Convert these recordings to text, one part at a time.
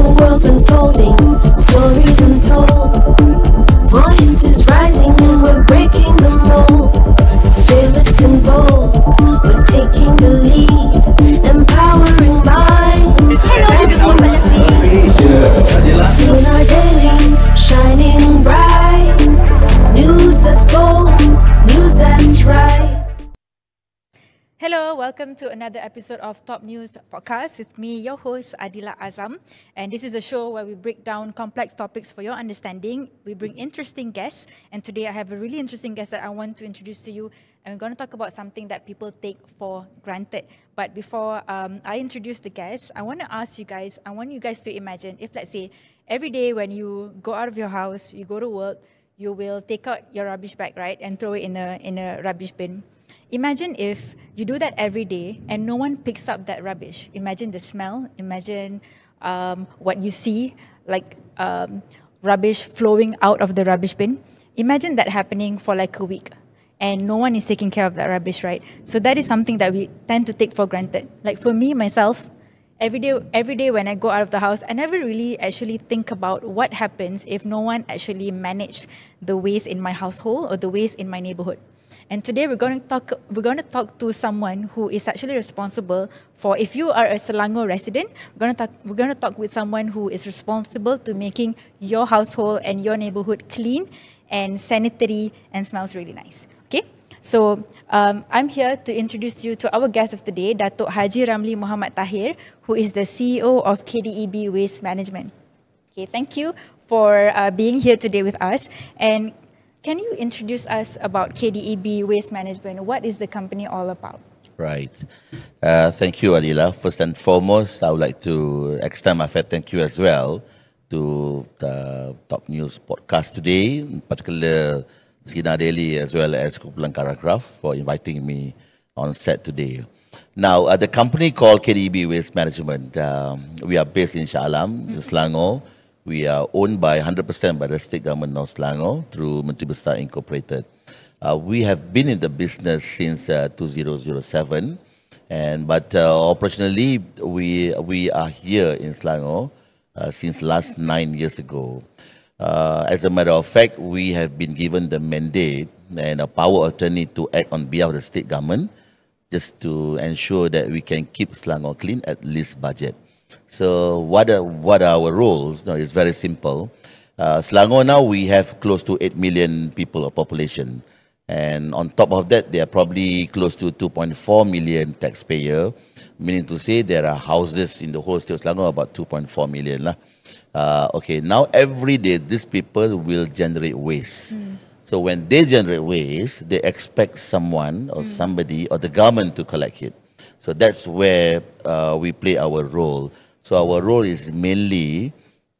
world's unfolding, stories untold. Voices rising and we're breaking the mold. Fearless and bold, we're taking the lead. Empowering minds, that's what we see. Seeing our daily, shining bright. News that's bold, news that's right. Hello, welcome to another episode of Top News Podcast with me, your host Adila Azam. And this is a show where we break down complex topics for your understanding. We bring interesting guests, and today I have a really interesting guest that I want to introduce to you. And we're going to talk about something that people take for granted. But before I introduce the guest, I want to ask you guys, I want you guys to imagine if, let's say, every day when you go out of your house, you go to work, you will take out your rubbish bag, right, and throw it in a rubbish bin. Imagine if you do that every day and no one picks up that rubbish. Imagine the smell. Imagine what you see, like rubbish flowing out of the rubbish bin. Imagine that happening for like a week and no one is taking care of that rubbish, right? So that is something that we tend to take for granted. Like for me, myself, every day when I go out of the house, I never really actually think about what happens if no one actually managed the waste in my household or the waste in my neighborhood. And today we're going to talk to someone who is actually responsible for, if you are a Selangor resident, we're going to talk with someone who is responsible to making your household and your neighborhood clean and sanitary and smells really nice. Okay? So I'm here to introduce you to our guest of today, Datuk Haji Ramli Muhammad Tahir, who is the CEO of KDEB Waste Management. Okay, thank you for being here today with us. And can you introduce us about KDEB Waste Management? What is the company all about? Right. Thank you, Adila. First and foremost, I would like to extend my thank you as well to the Top News Podcast today, in particular Sinar Daily as well as Kumpulan Karagraph for inviting me on set today. Now, the company called KDEB Waste Management, we are based in Shah Alam, Selangor. We are owned by 100% by the state government of Selangor through Menteri Besar Incorporated. We have been in the business since 2007, but operationally we are here in Selangor since last 9 years ago. As a matter of fact, we have been given the mandate and a power of attorney to act on behalf of the state government, just to ensure that we can keep Selangor clean at least budget. So what are our roles? No, it's very simple. Selangor now, we have close to 8 million people of population. And on top of that, there are probably close to 2.4 million taxpayers, meaning to say there are houses in the whole state of Selangor, about 2.4 million. Okay, now every day, these people will generate waste. So when they generate waste, they expect someone or somebody or the government to collect it. So that's where we play our role. So our role is mainly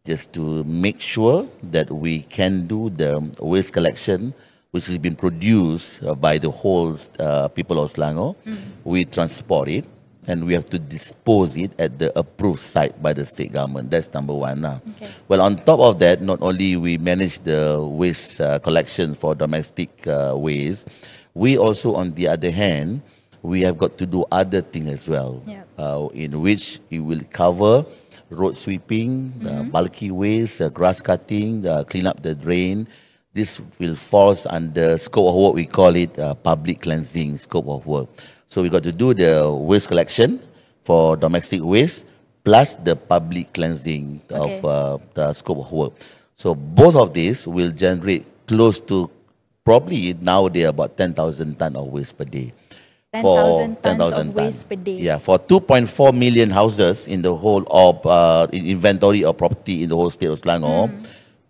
just to make sure that we can do the waste collection, which has been produced by the whole people of Selangor. We transport it and we have to dispose it at the approved site by the state government. That's number one. Okay. Well, on top of that, not only we manage the waste collection for domestic waste, we also, on the other hand, we have got to do other things as well, in which it will cover road sweeping, bulky waste, grass cutting, clean up the drain. This will fall under scope of work, we call it public cleansing scope of work. So we got to do the waste collection for domestic waste, plus the public cleansing of the scope of work. So both of these will generate close to, probably nowadays, about 10,000 tons of waste per day. 10,000 tons of waste per day. Yeah, for 2.4 million houses in the whole of inventory of property in the whole state of Selangor,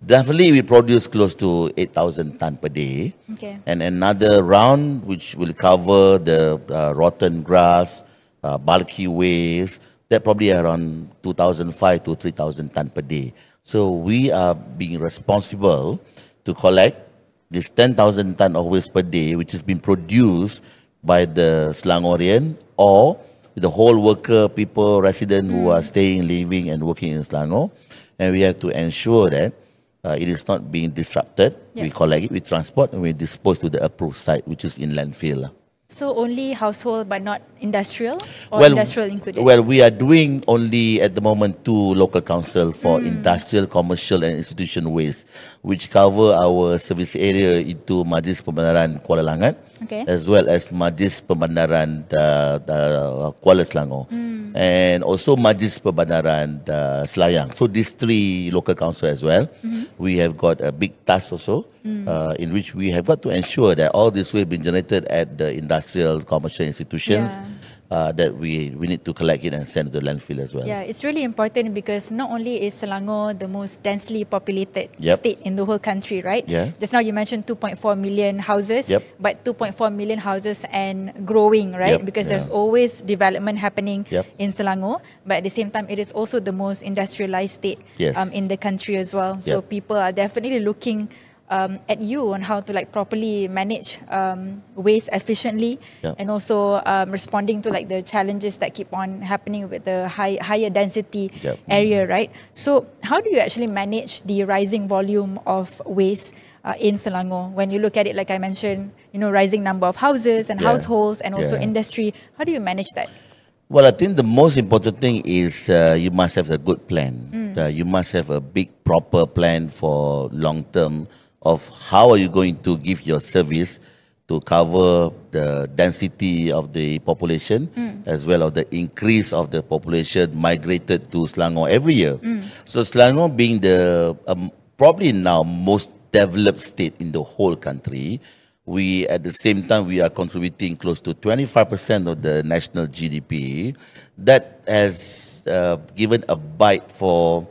definitely we produce close to 8,000 tons per day. Okay. And another round which will cover the rotten grass, bulky waste, that probably around 2,500 to 3,000 tons per day. So we are being responsible to collect this 10,000 tons of waste per day, which has been produced by the Selangorian or the whole worker, people, residents who are staying, living and working in Selangor. And we have to ensure that it is not being disrupted. We collect it, we transport, and we dispose to the approved site, which is in landfill. So only household but not industrial, or Well, industrial included? well, we are doing only at the moment 2 local council for industrial, commercial and institution waste, which cover our service area into Majlis Pembandaran Kuala Langat, Okay. as well as Majlis Pembandaran Kuala Selangor, and also Majlis Pembandaran Selayang. So these 3 local council as well, we have got a big task also, in which we have got to ensure that all this will be generated at the industrial, commercial institutions. That we need to collect it and send to the landfill as well. Yeah, it's really important because not only is Selangor the most densely populated Yep. state in the whole country, right? Yeah. Just now you mentioned 2.4 million houses, Yep. but 2.4 million houses and growing, right? Yep, Because yeah. there's always development happening Yep. in Selangor, but at the same time, it is also the most industrialized state Yes. in the country as well. So Yep. people are definitely looking at you on how to like properly manage waste efficiently, Yep. and also responding to like the challenges that keep on happening with the higher density Yep. area, right? So how do you actually manage the rising volume of waste in Selangor? When you look at it, like I mentioned, rising number of houses and Yeah. households and also Yeah. industry. How do you manage that? Well, I think the most important thing is you must have a good plan. You must have a big, proper plan for long term of how are you going to give your service to cover the density of the population as well as the increase of the population migrated to Selangor every year. So Selangor being the probably now most developed state in the whole country, we at the same time we are contributing close to 25% of the national GDP. That has given a bite for,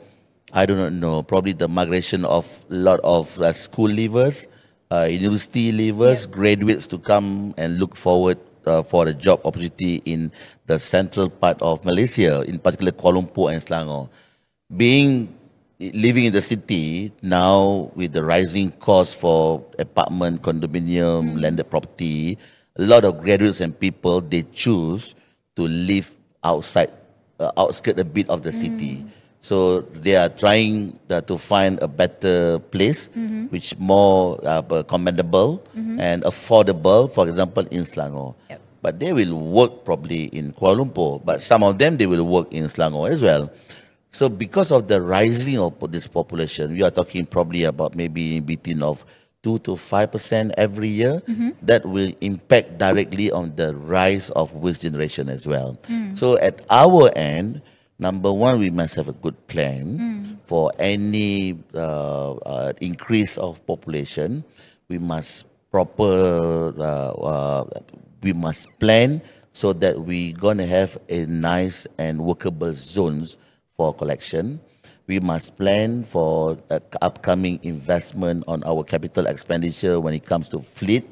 I do not know, probably the migration of a lot of school leavers, university leavers, graduates to come and look forward for a job opportunity in the central part of Malaysia, in particular Kuala Lumpur and Selangor. Living in the city now with the rising cost for apartment, condominium, landed property, a lot of graduates and people, they choose to live outside, outskirt a bit of the city. So they are trying to find a better place, which more commendable and affordable. For example, in Selangor. Yep. But they will work probably in Kuala Lumpur. But some of them they will work in Selangor as well. So because of the rising of this population, we are talking probably about maybe in between of 2 to 5% every year. That will impact directly on the rise of waste generation as well. So at our end, number one, we must have a good plan for any increase of population. We must we must plan so that we're gonna have a nice and workable zones for collection. We must plan for upcoming investment on our capital expenditure when it comes to fleet.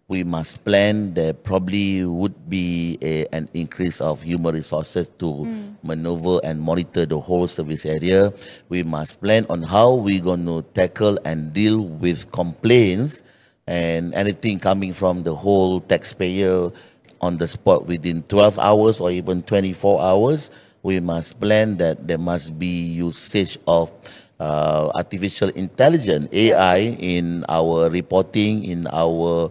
We must plan there probably would be an increase of human resources to maneuver and monitor the whole service area. We must plan on how we're going to tackle and deal with complaints and anything coming from the whole taxpayer on the spot within 12 hours or even 24 hours. We must plan that there must be usage of artificial intelligence, AI, in our reporting, in our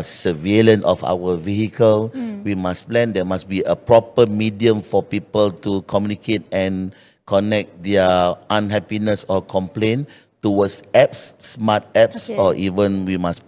surveillance of our vehicle. We must plan there must be a proper medium for people to communicate and connect their unhappiness or complaint towards apps, smart apps, or even we must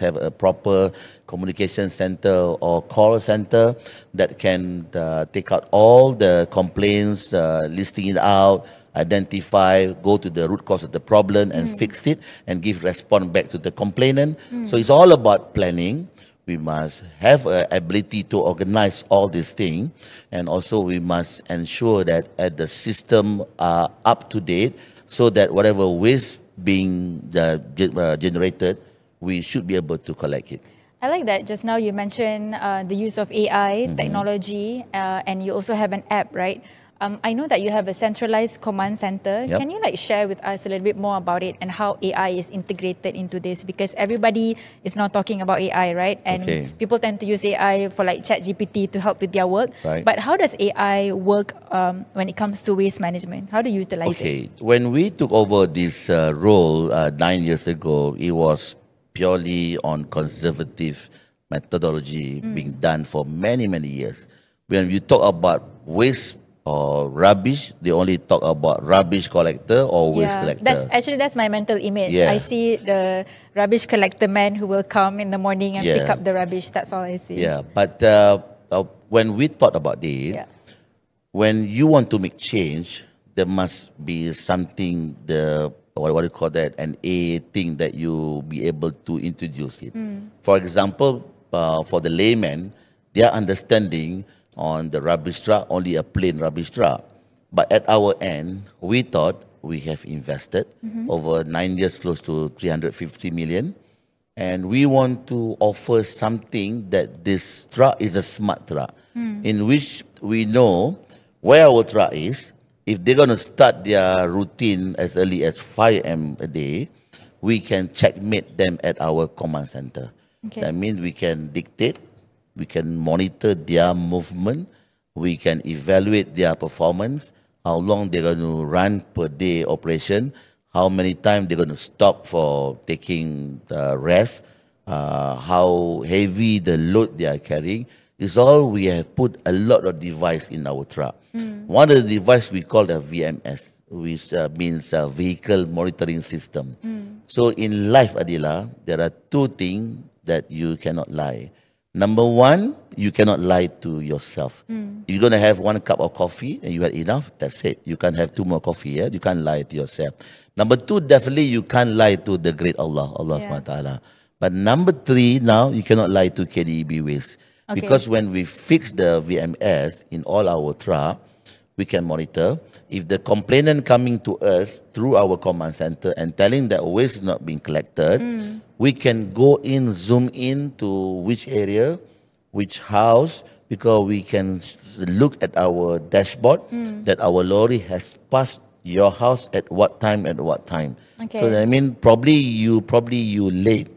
have a proper communication center or call center that can take out all the complaints, listing it out, identify, go to the root cause of the problem and fix it and give response back to the complainant. So it's all about planning. We must have an ability to organize all these things, and also we must ensure that the system are up to date so that whatever waste being generated, we should be able to collect it. I like that. Just now you mentioned the use of AI, technology, and you also have an app, right? I know that you have a centralized command center. Yep. Can you share with us a little bit more about it and how AI is integrated into this? Because everybody is now talking about AI, right? And people tend to use AI for ChatGPT to help with their work. Right. But how does AI work when it comes to waste management? How do you utilize it? When we took over this role 9 years ago, it was purely on conservative methodology being done for many, many years. When you talk about waste or rubbish, they only talk about rubbish collector or waste collector. That's my mental image. Yeah. I see the rubbish collector man who will come in the morning and pick up the rubbish. That's all I see. Yeah, but when we thought about it, when you want to make change, there must be something, what do you call that, a thing that you be able to introduce it. For example, for the layman, their understanding on the rubbish truck, only a plain rubbish truck. But at our end, we thought we have invested over 9 years, close to 350 million. And we want to offer something that this truck is a smart truck, in which we know where our truck is. If they're going to start their routine as early as 5 a.m. a day, we can checkmate them at our command center. Okay. That means we can dictate, we can monitor their movement, we can evaluate their performance, how long they're going to run per day operation, how many times they're going to stop for taking rest, how heavy the load they are carrying. It's all we have put a lot of device in our truck. One of the device we call the VMS, which means Vehicle Monitoring System. So in life, Adila, there are two things that you cannot lie. Number one, you cannot lie to yourself. You're going to have 1 cup of coffee and you had enough, that's it. You can't have 2 more coffee, yeah? You can't lie to yourself. Number two, definitely you can't lie to the great Allah SWT. But number three, now you cannot lie to KDEB Waste. Okay. Because when we fix the VMS in all our truck, we can monitor. If the complainant coming to us through our command center and telling that waste is not being collected, we can go in, zoom in to which area, which house, because we can look at our dashboard that our lorry has passed your house at what time. Okay. So I mean, probably you late,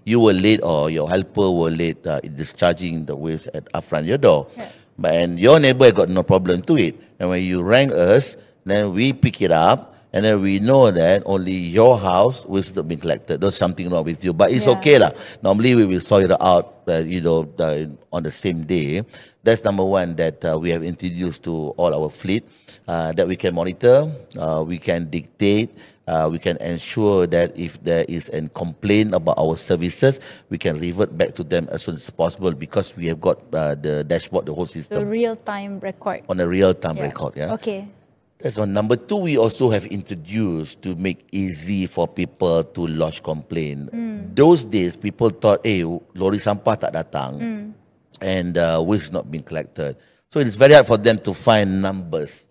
you were late, or your helper were late in discharging the waste at front your door. Yeah. But and your neighbor got no problem to it. And when you rang us, then we pick it up, and then we know that only your house was not being collected. There's something wrong with you, but it's okay lah. Normally we will sort it out, on the same day. That's number one that we have introduced to all our fleet, that we can monitor, we can dictate, we can ensure that if there is a complaint about our services, we can revert back to them as soon as possible, because we have got the dashboard, the whole system. The real-time record. On a real-time record, yeah. Okay. That's one. Number two, we also have introduced to make easy for people to lodge complaint. Those days, people thought, lori sampah tak datang, and waste not being collected. So it's very hard for them to find numbers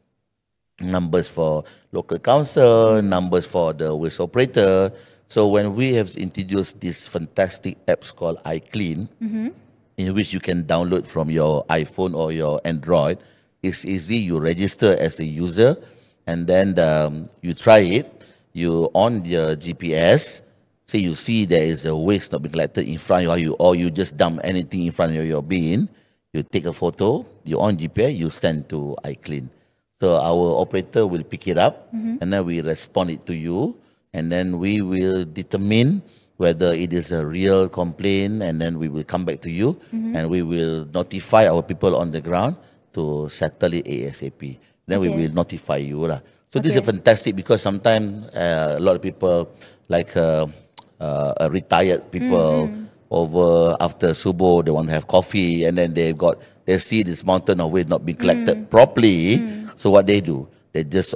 for local council, numbers for the waste operator. So when we have introduced this fantastic apps called iClean, in which you can download from your iPhone or your Android, it's easy. You register as a user, and then you try it. You on your GPS. Say you see there is a waste not being collected in front of you, or you just dump anything in front of your bin. You take a photo. You on GPS. You send to iClean. So our operator will pick it up, and then we respond it to you, and then we will determine whether it is a real complaint, and then we will come back to you, and we will notify our people on the ground to settle it ASAP. Then we will notify you lah. So this is fantastic, because sometimes a lot of people, like retired people, over after subuh, they want to have coffee, and then they see this mountain of waste not being collected properly. So what they do, they just,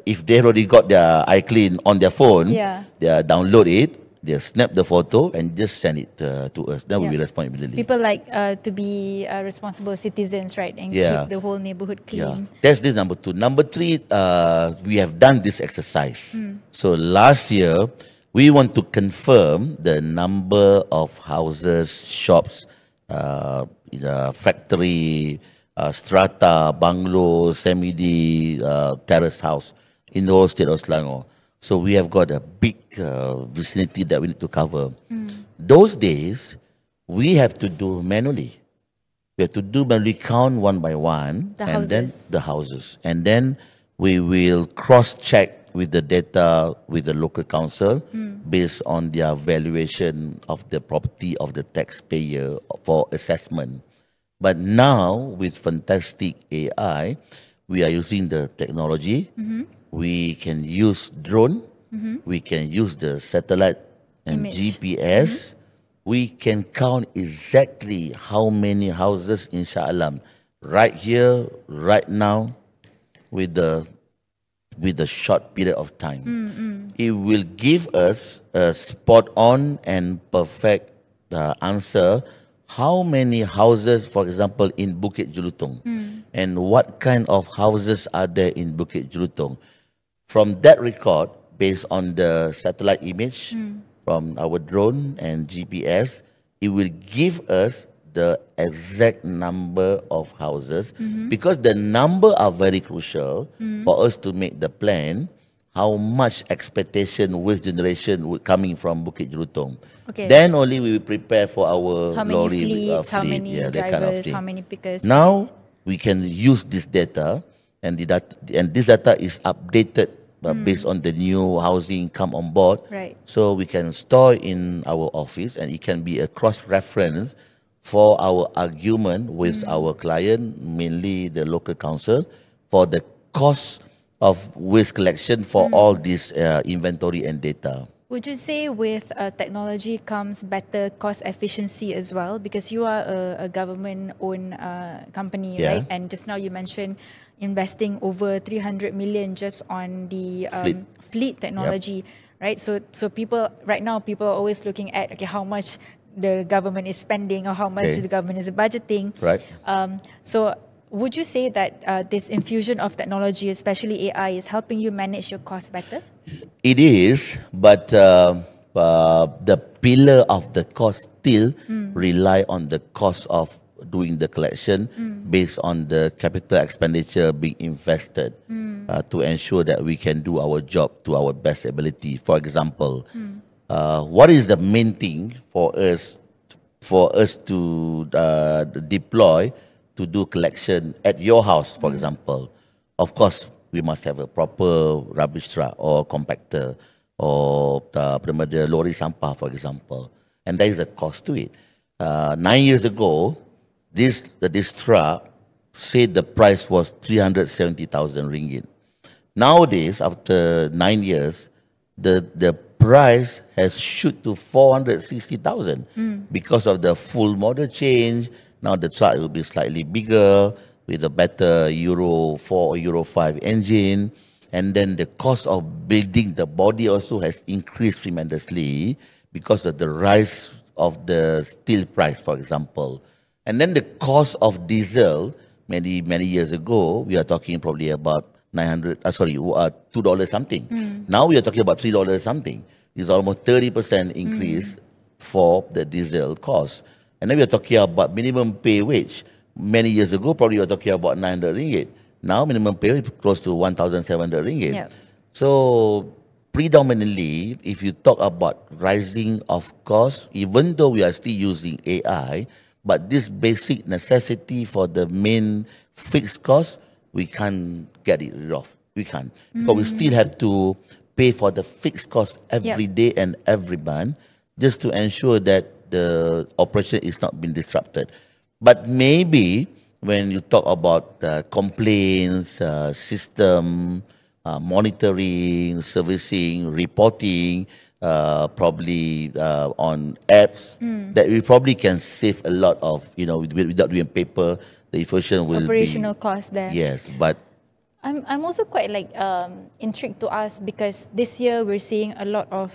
if they already got their iClean on their phone, they download it, they snap the photo and just send it to us. Then we will respond immediately. People like to be responsible citizens, right? And keep the whole neighborhood clean. That's this number two. Number three, we have done this exercise. So last year, we want to confirm the number of houses, shops, factory, strata, bungalows, semi-D, terrace house in the whole state of Selangor. So we have got a big vicinity that we need to cover. Those days, we have to do manually. We have to do manually, count one by one, The and houses. then the houses. And then we will cross-check with the data with the local council based on their valuation of the property of the taxpayer for assessment. But now with fantastic AI, we are using the technology. We can use drone. We can use the satellite and Image. GPS. We can count exactly how many houses in Shah Alam right here, right now, with the short period of time. It will give us a spot on and perfect answer how many houses, for example, in Bukit Jelutong, and what kind of houses are there in Bukit Jelutong. From that record, based on the satellite image from our drone and GPS, it will give us the exact number of houses, because the number are very crucial for us to make the plan. How much expectation with generation coming from Bukit Jelutong. Okay. Then only we will prepare for our How many lorry fleets, how fleet, many that kind of drivers, thing. how many pickers? Now we can use this data, and this data is updated based on the new housing come on board. Right. So we can store in our office, and it can be a cross-reference for our argument with our client, mainly the local council, for the cost of waste collection for all this inventory and data. Would you say with technology comes better cost efficiency as well? Because you are a government-owned company, Yeah. right? And just now you mentioned investing over 300 million just on the fleet technology, right? So people right now, people are always looking at how much the government is spending or how much Okay. the government is budgeting. Right. So would you say that this infusion of technology, especially AI, is helping you manage your costs better? It is, but the pillar of the cost still rely on the cost of doing the collection based on the capital expenditure being invested to ensure that we can do our job to our best ability. For example, what is the main thing for us to deploy to do collection at your house, for example? Of course, we must have a proper rubbish truck or compactor or the lorry sampah, for example. And there is a cost to it. 9 years ago, this truck said the price was 370,000 ringgit. Nowadays, after 9 years, the price has shoot to 460,000 because of the full model change. Now the truck will be slightly bigger with a better Euro 4 or Euro 5 engine. And then the cost of building the body also has increased tremendously because of the rise of the steel price, for example. And then the cost of diesel, many years ago, we are talking probably about $2 something. Now we are talking about $3 something. It's almost 30% increase for the diesel cost. And then we are talking about minimum pay wage. Many years ago, probably you were talking about 900 ringgit. Now minimum pay is close to 1,700 ringgit. Yep. So predominantly, if you talk about rising of cost, even though we are still using AI, but this basic necessity for the main fixed cost, we can't get it rid of. We can't. But we still have to pay for the fixed cost every day and every month just to ensure that the operation is not being disrupted. But maybe when you talk about complaints, system, monitoring, servicing, reporting, probably on apps, that we probably can save a lot of, without doing paper, the information will Operational be... cost there. Yes, but... I'm also quite intrigued to ask, because this year we're seeing a lot of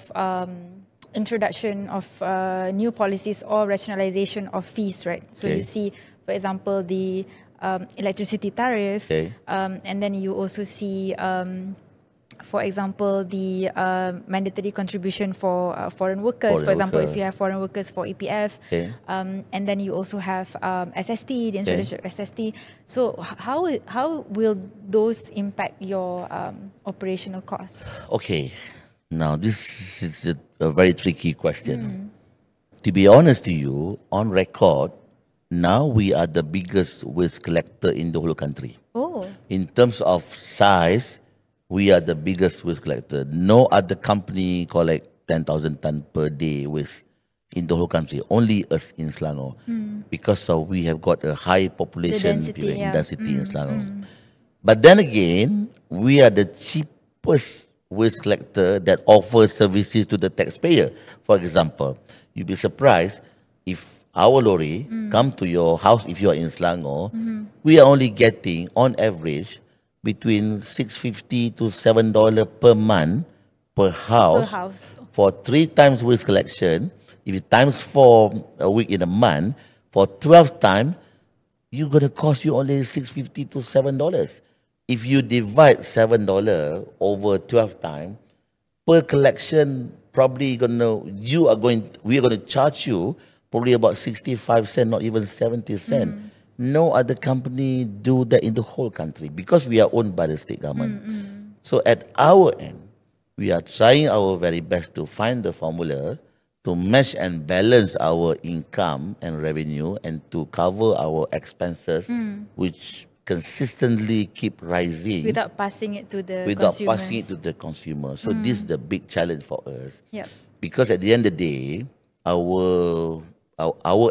introduction of new policies or rationalization of fees, right? So you see, for example, the electricity tariff, and then you also see, for example, the mandatory contribution for foreign workers. For example, if you have foreign workers for EPF, and then you also have SST, the introduction of SST. So how will those impact your operational costs? Okay, now this is a very tricky question. To be honest to you, on record, now we are the biggest waste collector in the whole country. Oh. In terms of size, we are the biggest waste collector. No other company collect 10,000 ton per day waste in the whole country. Only us in Selangor, because we have got a high population density in Selangor. But then again, we are the cheapest waste collector that offers services to the taxpayer. For example, you'll be surprised if our lorry come to your house if you are in Selangor. We are only getting on average between $6.50 to $7 per month per house, for 3 times waste collection. If you times 4 a week in a month, for 12 times, you're going to cost you only $6.50 to $7. If you divide $7 over 12 times, per collection, probably we are going to charge you probably about 65 cents, not even 70 cents. No other company do that in the whole country because we are owned by the state government. So at our end, we are trying our very best to find the formula to match and balance our income and revenue and to cover our expenses, which consistently keep rising without passing it to the consumer. So this is the big challenge for us. Yep. Because at the end of the day, our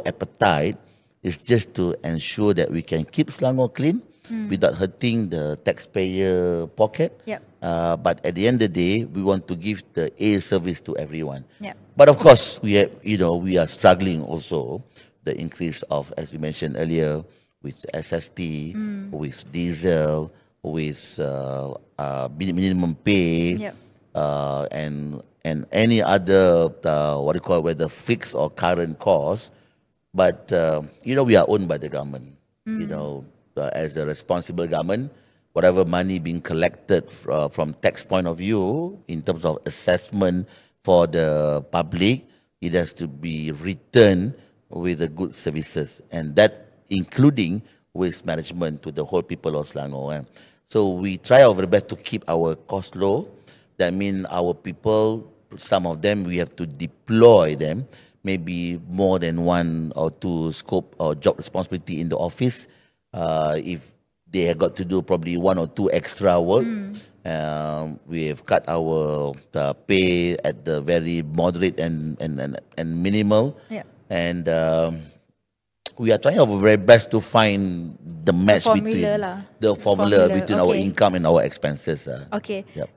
appetite is just to ensure that we can keep Selangor clean without hurting the taxpayer pocket. Yep. But at the end of the day, we want to give the A service to everyone. Yep. But of course, we are struggling also the increase of, as you mentioned earlier, with SST, with diesel, with minimum pay, and any other whether fixed or current cost. But we are owned by the government. As a responsible government, whatever money being collected from tax point of view in terms of assessment for the public, it has to be returned with the good services, and that including waste management to the whole people of Selangor. So we try our very best to keep our cost low. That means our people, some of them, we have to deploy them, maybe more than 1 or 2 scope or job responsibility in the office. If they have got to do probably 1 or 2 extra work, we have cut our pay at the very moderate and minimal. And we are trying our very best to find the match between our income and our expenses. Okay. Yep.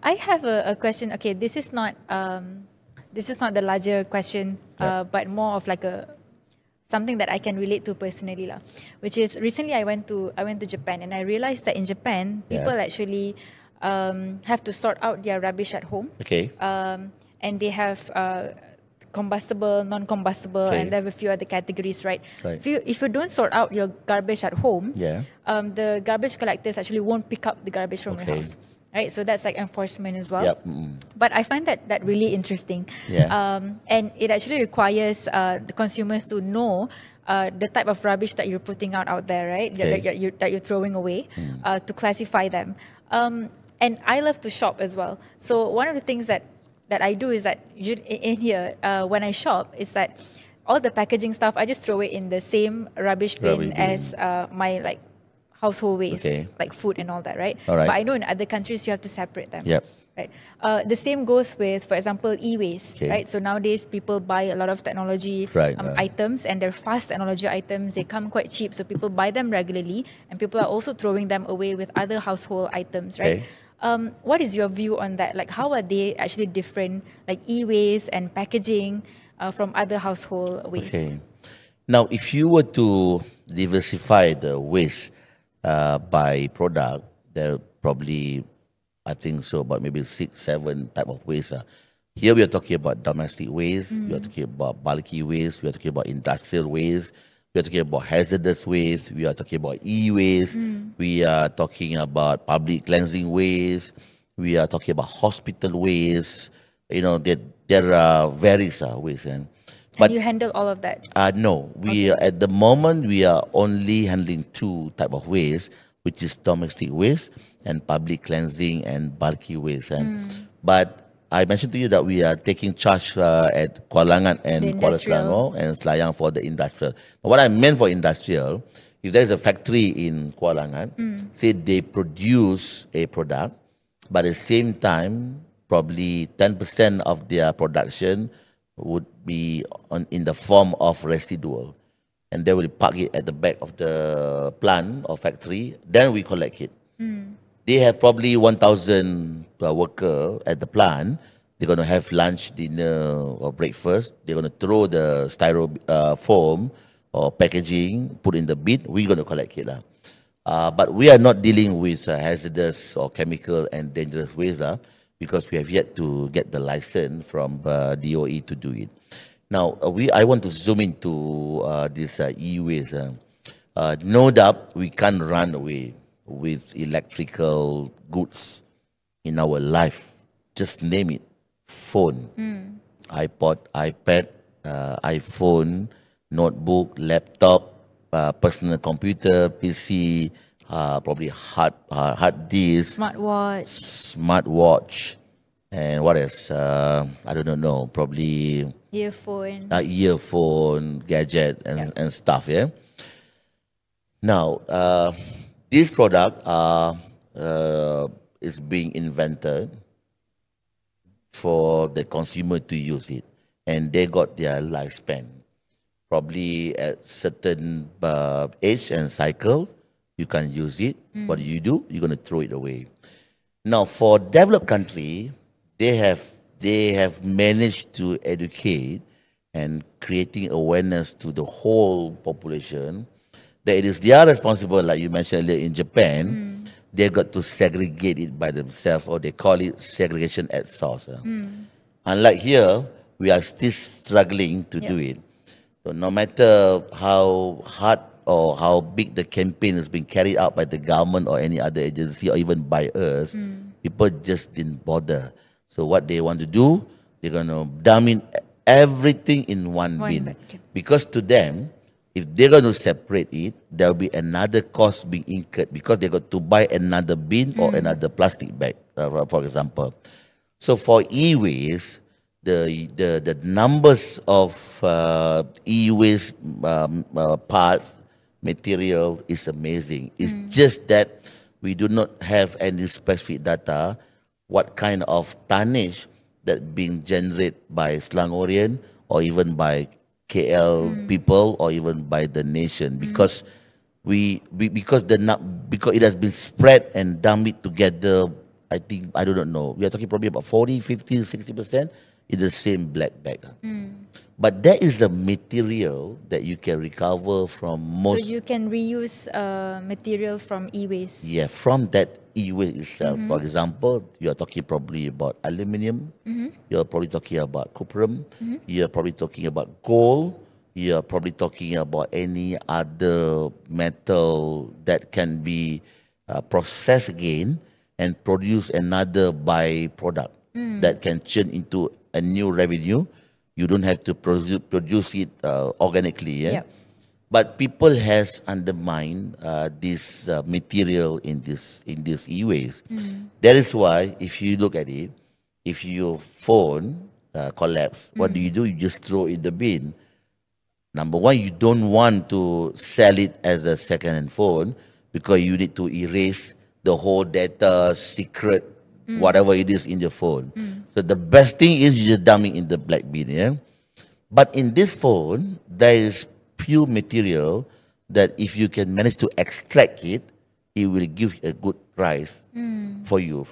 I have a question. Okay, this is not the larger question, but more of like something that I can relate to personally, which is recently I went to Japan, and I realized that in Japan people actually have to sort out their rubbish at home. Okay. And they have combustible, non-combustible, and they have a few other categories, right? If you don't sort out your garbage at home, the garbage collectors actually won't pick up the garbage from your house, right? So that's like enforcement as well. But I find that really interesting, and it actually requires the consumers to know the type of rubbish that you're putting out there, right? That you're throwing away, to classify them. And I love to shop as well. So one of the things that I do is that in here, when I shop, is that all the packaging stuff, I just throw it in the same rubbish bin as my household waste, like food and all that, right? But I know in other countries you have to separate them. Right. The same goes with, for example, e-waste, right? So nowadays people buy a lot of technology items, and they're fast technology items. They come quite cheap, so people buy them regularly, and people are also throwing them away with other household items, right? What is your view on that? Like, how are they actually different, like e-waste and packaging from other household waste? Now, if you were to diversify the waste by product, there probably, I think so, about maybe 6-7 type of waste. Here we are talking about domestic waste, we are talking about bulky waste, we are talking about industrial waste, we are talking about hazardous waste, we are talking about e-waste, we are talking about public cleansing waste, we are talking about hospital waste. There are various waste. But you handle all of that? No, at the moment we are only handling 2 type of waste, which is domestic waste and public cleansing and bulky waste. But I mentioned to you that we are taking charge at Kuala Langat and Kuala Selangor and Selayang for the industrial. Now, what I meant for industrial, if there is a factory in Kuala Langat, say they produce a product, but at the same time, probably 10% of their production would be in the form of residual. And they will park it at the back of the plant or factory. Then we collect it. They have probably 1,000 worker at the plant. They're going to have lunch, dinner, or breakfast. They're going to throw the styrofoam or packaging, put in the bin. We're going to collect it. But we are not dealing with hazardous or chemical and dangerous waste because we have yet to get the license from DOE to do it. Now, I want to zoom into this e-waste. No doubt we can't run away with electrical goods in our life. Just name it. Phone, iPod, iPad, iPhone, notebook, laptop, personal computer, PC, probably hard disk, smartwatch, and what else? I don't know. Probably earphone, gadget, and stuff. Yeah. Now, this product is being invented for the consumer to use it, and they got their lifespan. Probably at certain age and cycle, you can use it. What do? You're going to throw it away. Now, for developed country, they have managed to educate and creating awareness to the whole population that it is their responsible, like you mentioned earlier in Japan, they got to segregate it by themselves, or they call it segregation at source. Unlike here, we are still struggling to do it. So no matter how hard or how big the campaign has been carried out by the government or any other agency or even by us, people just didn't bother. So what they want to do, they're going to dump in everything in one bin. Because to them, if they're going to separate it, there will be another cost being incurred because they got to buy another bin or another plastic bag, for example. So for e-waste, the numbers of e-waste parts, material is amazing. It's just that we do not have any specific data what kind of tonnage that being generated by Selangorian or even by KL people or even by the nation, because because it has been spread and dumped it together. I think, I don't know, we are talking probably about 40, 50, 60% in the same black bag. But that is the material that you can recover from most. So you can reuse material from e-waste. Yeah, from that e-waste itself. For example, you are talking probably about aluminium. You're probably talking about cuprum. You're probably talking about gold. You're probably talking about any other metal that can be processed again and produce another byproduct that can turn into a new revenue. You don't have to produce it organically. Yeah? But people has undermined this material in this e-waste. That is why, if you look at it, if your phone collapse, what do? You just throw it in the bin. Number one, you don't want to sell it as a second-hand phone because you need to erase the whole data, secret, whatever it is in your phone. So the best thing is you just dump it in the black bin. Yeah? But in this phone, there is pure material that if you can manage to extract it, it will give a good price for you,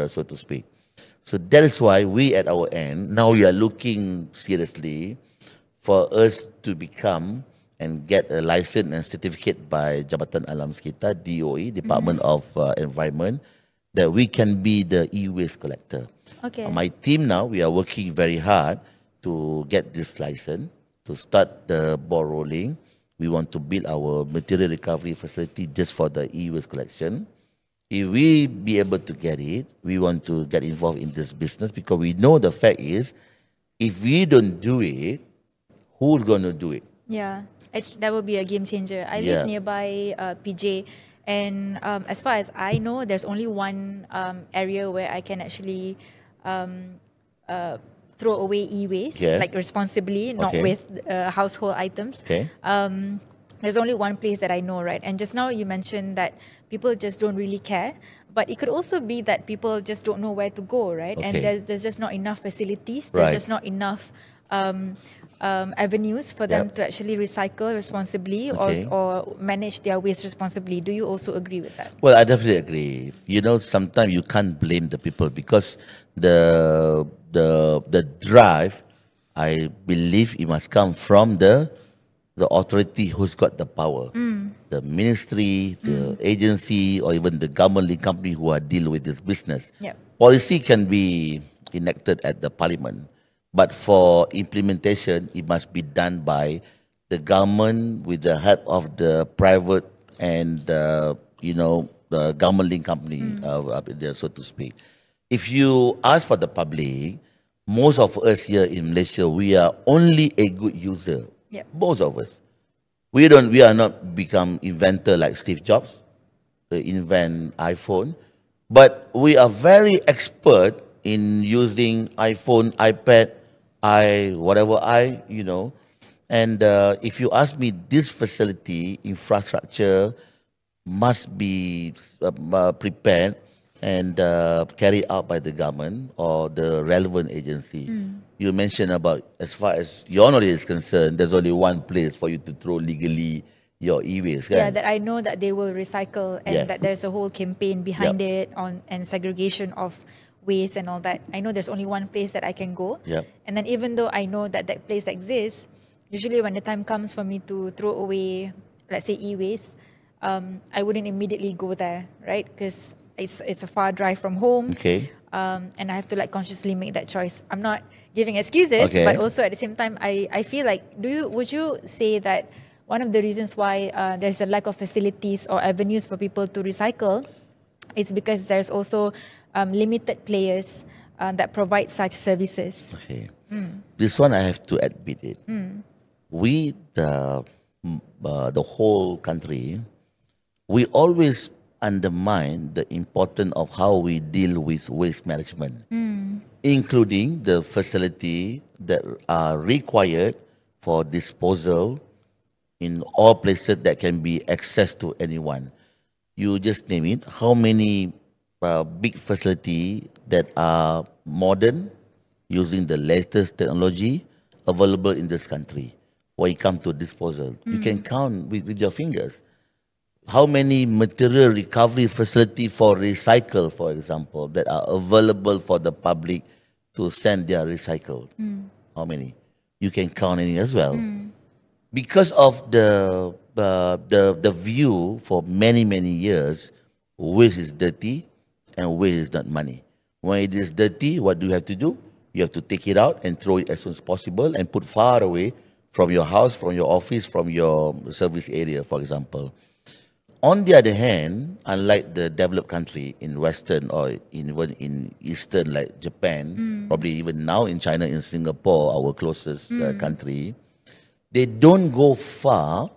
so to speak. So that is why we at our end, now we are looking seriously for us to become and get a license and certificate by Jabatan Alam Sekitar, DOE, Department of Environment, that we can be the e-waste collector. My team now, we are working very hard to get this license, to start the ball rolling. We want to build our material recovery facility just for the e-waste collection. If we be able to get it, we want to get involved in this business because we know the fact is, if we don't do it, who's going to do it? Yeah, that would be a game changer. I live nearby PJ, and as far as I know, there's only one area where I can actually throw away e-waste, like responsibly, not with household items. There's only one place that I know, right? And just now you mentioned that people just don't really care. But it could also be that people just don't know where to go, right? And Okay. there's just not enough facilities. There's Right. just not enough avenues for them Yep. to actually recycle responsibly Okay. or manage their waste responsibly. Do you also agree with that? Well, I definitely agree. You know, sometimes you can't blame the people because the drive, I believe, it must come from the authority who's got the power, the ministry, the agency, or even the government company who are dealing with this business. Yep. Policy can be enacted at the parliament, but for implementation, it must be done by the government with the help of the private and the government link company, so to speak. If you ask for the public, most of us here in Malaysia, we are only a good user. Yep. Most of us. We are not become inventor like Steve Jobs, to invent iPhone, but we are very expert in using iPhone, iPad, and if you ask me, this facility infrastructure must be prepared and carried out by the government or the relevant agency. You mentioned about, as far as your knowledge is concerned, there's only one place for you to throw legally your e-waste. Yeah, Kan? that I know that they will recycle and Yeah. that there's a whole campaign behind it and segregation of waste and all that. I know there's only one place that I can go. Yep. And then even though I know that that place exists, usually when the time comes for me to throw away, let's say e-waste, I wouldn't immediately go there, right? Because it's a far drive from home. Okay. And I have to like consciously make that choice. I'm not giving excuses, Okay. but also at the same time, I feel like, would you say that one of the reasons why there's a lack of facilities or avenues for people to recycle is because there's also limited players that provide such services? Okay. This one I have to admit it. We, the whole country, we always undermine the importance of how we deal with waste management, including the facility that are required for disposal in all places that can be accessed to anyone. You just name it. How many big facility that are modern, using the latest technology available in this country when it comes to disposal? You can count with your fingers. How many material recovery facility for recycle, for example, that are available for the public to send their recycle? How many? You can count any as well. Because of the view for many years, waste is dirty and waste is not money. When it is dirty, what do you have to do? You have to take it out and throw it as soon as possible and put far away from your house, from your office, from your service area, for example. On the other hand, unlike the developed country in Western or even in Eastern like Japan, probably even now in China, in Singapore, our closest country, they don't go far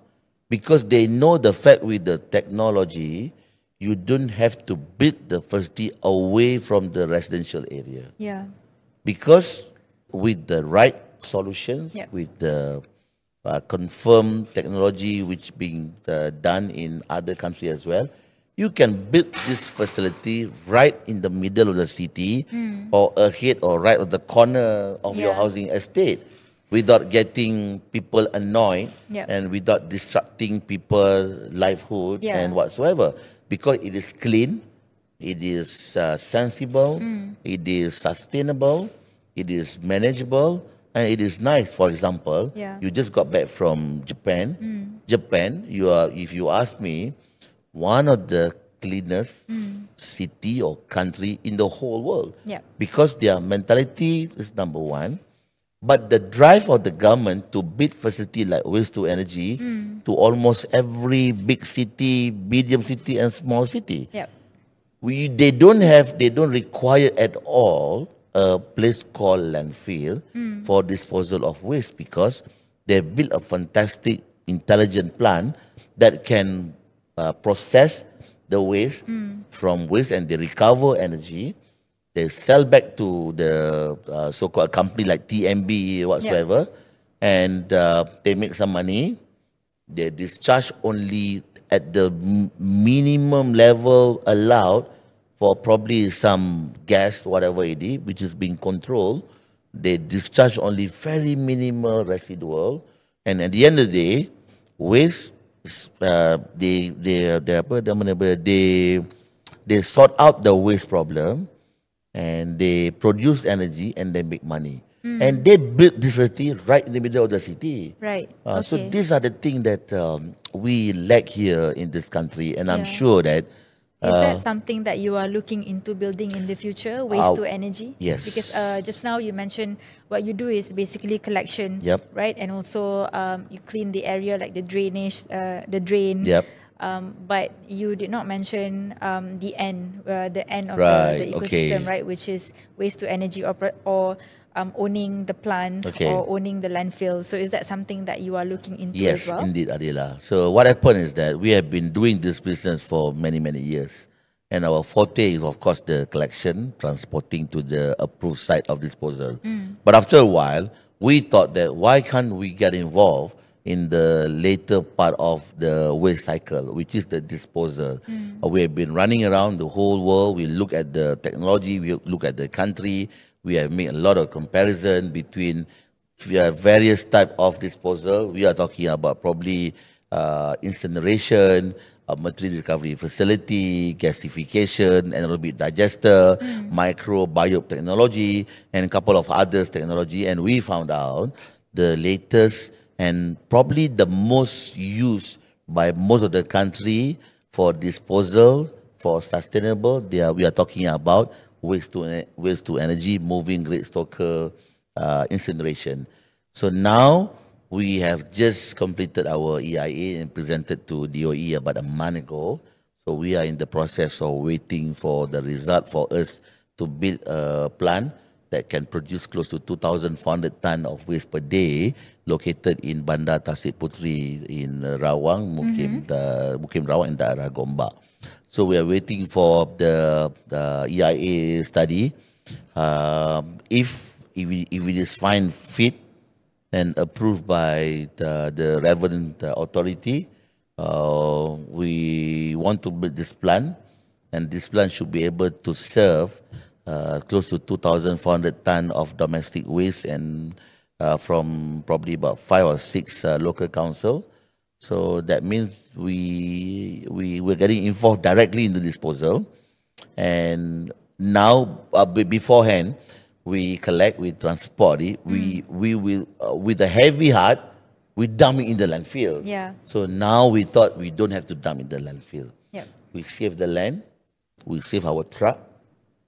because they know the fact with the technology, you don't have to build the facility away from the residential area. Yeah. Because with the right solutions, Yep. with the confirmed technology which being done in other countries as well, you can build this facility right in the middle of the city or ahead or right at the corner of your Yeah. housing estate without getting people annoyed Yep. and without disrupting people's livelihood Yeah. and whatsoever, because it is clean, it is sensible, it is sustainable, it is manageable, and it is nice. For example, Yeah. you just got back from Japan. Japan, if you ask me, one of the cleanest city or country in the whole world. Yeah. Because their mentality is number one, but the drive of the government to build facility like waste to energy to almost every big city, medium city, and small city. Yep. They don't require at all a place called landfill for disposal of waste, because they built a fantastic intelligent plant that can process the waste from waste, and they recover energy. They sell back to the so-called company like TMB whatsoever, and they make some money. They discharge only at the minimum level allowed for probably some gas, whatever it is, which is being controlled. They discharge only very minimal residual, and at the end of the day, waste they sort out the waste problem, and they produce energy and they make money. And they built this city right in the middle of the city. Right. So Okay. these are the things that we lack here in this country, and I'm Yeah. sure that Is that something that you are looking into building in the future, waste to energy? yes. Because just now you mentioned what you do is basically collection, Yep. right? And also you clean the area like the drainage, the drain. Yep. But you did not mention the end of Right, the ecosystem, okay. right? Which is waste to energy or owning the plant Okay. or owning the landfill. So is that something that you are looking into Yes, as well? indeed, Adila. So what happened is that we have been doing this business for many, many years. And our forte is, of course, the collection, transporting to the approved site of disposal. But after a while, we thought that why can't we get involved in the later part of the waste cycle, which is the disposal. We have been running around the whole world. We look at the technology, we look at the country. We have made a lot of comparison between various type of disposal. We are talking about probably incineration, material recovery facility, gasification, anaerobic digester, microbiome technology, and a couple of others technology. And we found out the latest and probably the most used by most of the country for disposal, for sustainable. We are talking about waste to energy, moving rate stoker, incineration. So now we have just completed our EIA and presented to DOE about a month ago. So we are in the process of waiting for the result for us to build a plant that can produce close to 2,400 tons of waste per day, located in Bandar Tasik Puteri in Rawang, Mukim Rawang and daerah Gombak. So we are waiting for the EIA study. If it is found fit and approved by the relevant authority, we want to build this plant, and this plant should be able to serve close to 2,400 tons of domestic waste and from probably about 5 or 6 local council. So that means we're getting involved directly in the disposal. And now, beforehand, we collect, we transport it, we will, with a heavy heart, we dump it in the landfill. Yeah. So now we thought we don't have to dump in the landfill. Yep. We save the land, we save our truck,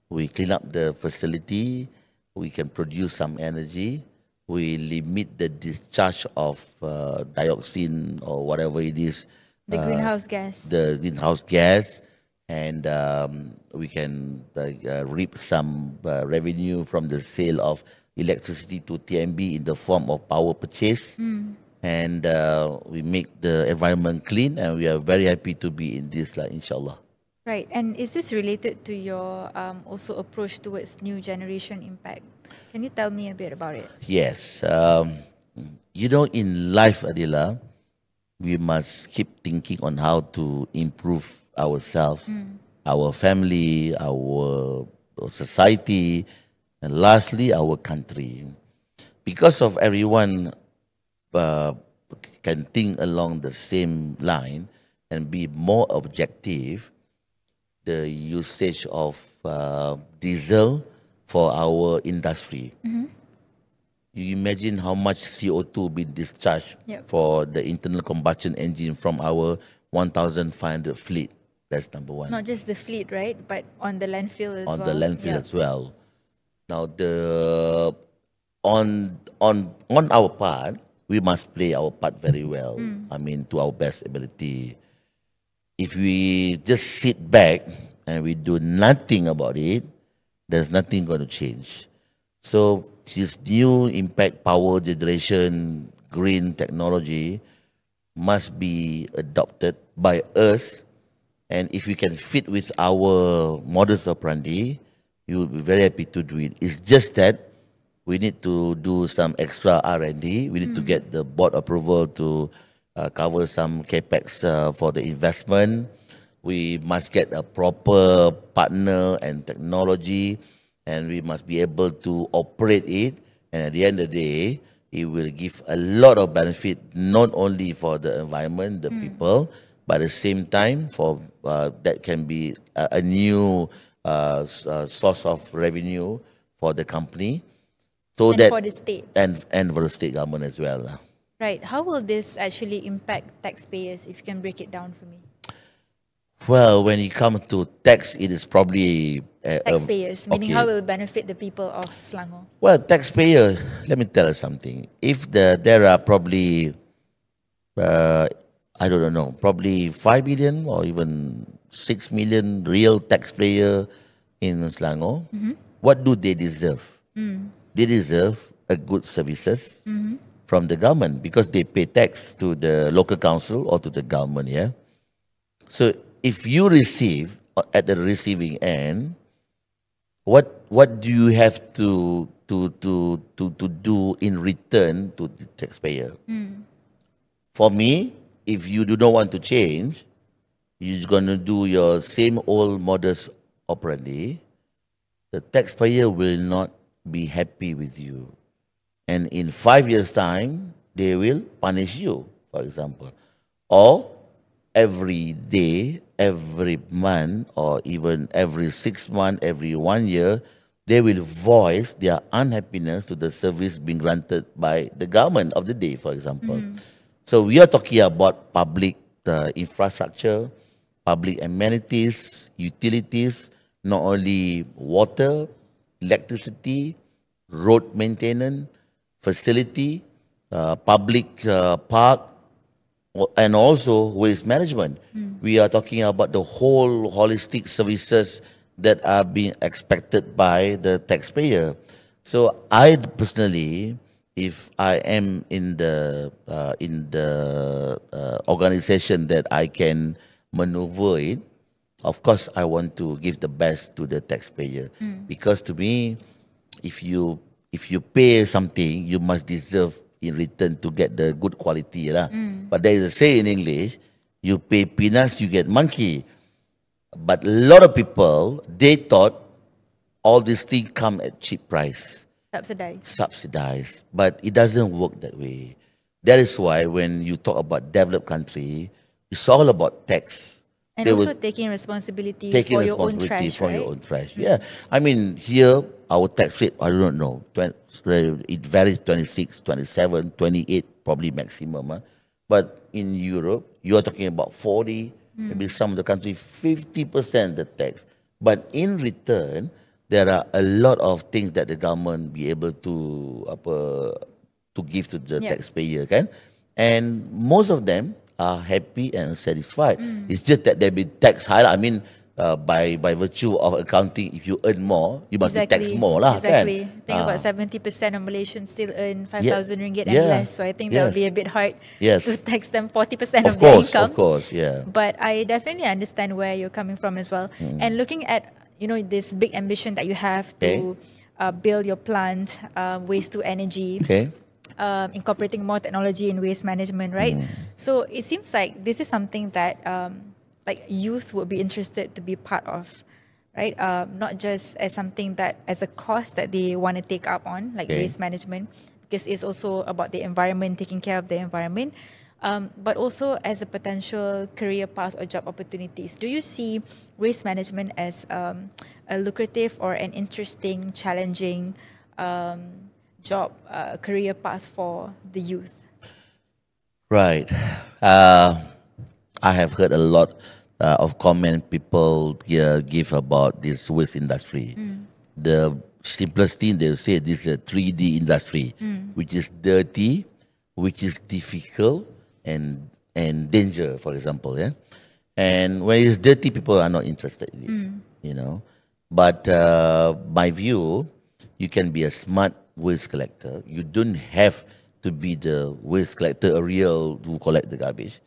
we clean up the facility, we can produce some energy, we limit the discharge of dioxin or whatever it is. The greenhouse gas. The greenhouse gas, and we can reap some revenue from the sale of electricity to TMB in the form of power purchase. And we make the environment clean, and we are very happy to be in this, inshallah. Right. And is this related to your also approach towards new generation impact? Can you tell me a bit about it? Yes. In life, Adila, we must keep thinking on how to improve ourselves, our family, our society, and lastly, our country. Because of everyone can think along the same line and be more objective, the usage of diesel for our industry. You imagine how much CO2 being discharged Yep. for the internal combustion engine from our 1,500 fleet. That's number one. Not just the fleet, right? But on the landfill as On well. the landfill Yeah. as well. Now, on our part, we must play our part very well. I mean, to our best ability. If we just sit back and we do nothing about it, there's nothing going to change. So this new impact power generation green technology must be adopted by us, and if we can fit with our modus operandi, we will be very happy to do it. It's just that we need to do some extra R&D. We need to get the board approval to cover some capex for the investment. we must get a proper partner and technology, and we must be able to operate it. And at the end of the day, it will give a lot of benefit, not only for the environment, the people, but at the same time, for that can be a new source of revenue for the company. So And for the state. and for the state government as well. Right. How will this actually impact taxpayers, if you can break it down for me? Well, when it comes to tax, it is probably Taxpayers, meaning okay. how will it benefit the people of Selangor? Well, taxpayer. Let me tell you something. If there are probably I don't know, probably 5 million or even 6 million real taxpayer in Selangor, what do they deserve? They deserve a good services from the government because they pay tax to the local council or to the government. Yeah. So if you receive at the receiving end, what do you have to do in return to the taxpayer? For me, if you do not want to change, you're gonna do your same old modus operandi. The taxpayer will not be happy with you, and in 5 years' time, they will punish you, for example, or every day, every month, or even every 6 months, every 1 year, they will voice their unhappiness to the service being granted by the government of the day, for example. So we are talking about public infrastructure, public amenities, utilities, not only water, electricity, road maintenance, facility, public park, and also waste management. We are talking about the whole holistic services that are being expected by the taxpayer. So I personally, if I am in the organization that I can maneuver it, of course I want to give the best to the taxpayer, because to me, if you pay something, you must deserve in return to get the good quality lah. But there is a say in English, you pay peanuts, you get monkey. But a lot of people, they thought all these things come at cheap price. Subsidized. But it doesn't work that way. That is why when you talk about developed country, it's all about tax. And They also will taking responsibility taking for your own responsibility trash, for right? your own trash. Yeah. I mean, here, our tax rate, I don't know, it varies 26, 27, 28, probably maximum. But in Europe, you are talking about 40, maybe some of the country, 50% the tax. But in return, there are a lot of things that the government be able to give to the taxpayer, kan? And most of them are happy and satisfied. It's just that they be taxed high. I mean, by virtue of accounting, if you earn more, you must be taxed more lah, Exactly. kan? I think about 70% of Malaysians still earn 5,000 ringgit and Yeah. less. So I think that would be a bit hard Yes. to tax them 40% Of of their course, income. of course, yeah. But I definitely understand where you're coming from as well. And looking at, this big ambition that you have to build your plant, waste to energy, Okay. incorporating more technology in waste management, right? So it seems like this is something that like youth would be interested to be part of, right? Not just as something that as a cost that they want to take up on, like Okay. waste management, because it's also about the environment, taking care of the environment, but also as a potential career path or job opportunities. Do you see waste management as a lucrative or an interesting, challenging job, career path for the youth? Right. I have heard a lot of comment people give about this waste industry. The simplest thing they say, this is a 3D industry, which is dirty, which is difficult, and danger, for example. Yeah. And when it's dirty, people are not interested in it. But my view, you can be a smart waste collector. You don't have to be the waste collector, a real who collect the garbage.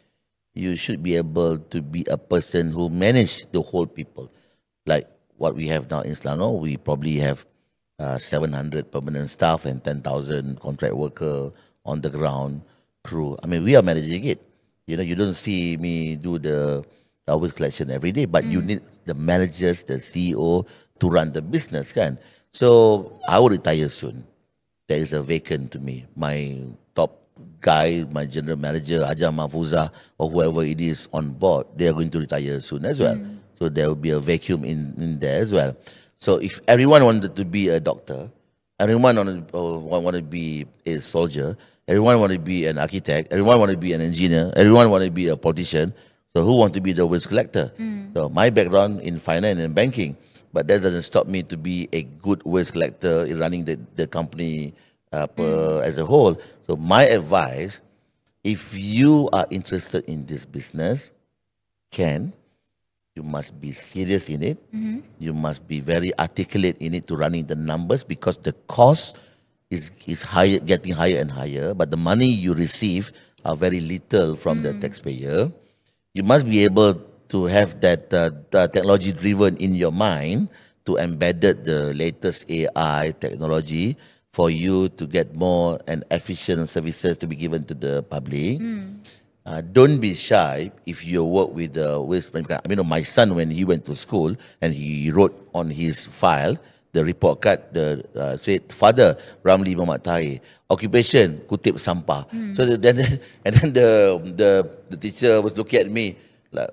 You should be able to be a person who manage the whole people. Like what we have now in Selangor, we probably have 700 permanent staff and 10,000 contract worker on the ground crew. I mean, we are managing it. You don't see me do the waste collection every day, but you need the managers, the CEO to run the business, kan? So I will retire soon. There is a vacant to me. My top guy, my general manager, Hajar Mahfuzah, or whoever it is on board, they are going to retire soon as well. So there will be a vacuum in there as well. So if everyone wanted to be a doctor, everyone want to be a soldier, everyone want to be an architect, everyone want to be an engineer, everyone want to be a politician. So who want to be the waste collector? So my background in finance and banking, but that doesn't stop me to be a good waste collector in running the company as a whole. So my advice, if you are interested in this business, you must be serious in it. You must be very articulate in it to running the numbers, because the cost is higher, getting higher and higher, but the money you receive are very little from the taxpayer. You must be able to have that technology driven in your mind to embed the latest AI technology for you to get more and efficient services to be given to the public. Don't be shy if you work with the waste. I mean, my son, when he went to school and he wrote on his file, the report card, said, Father Ramli Muhammad Tahir, occupation, kutip sampah. So then the teacher was looking at me, like,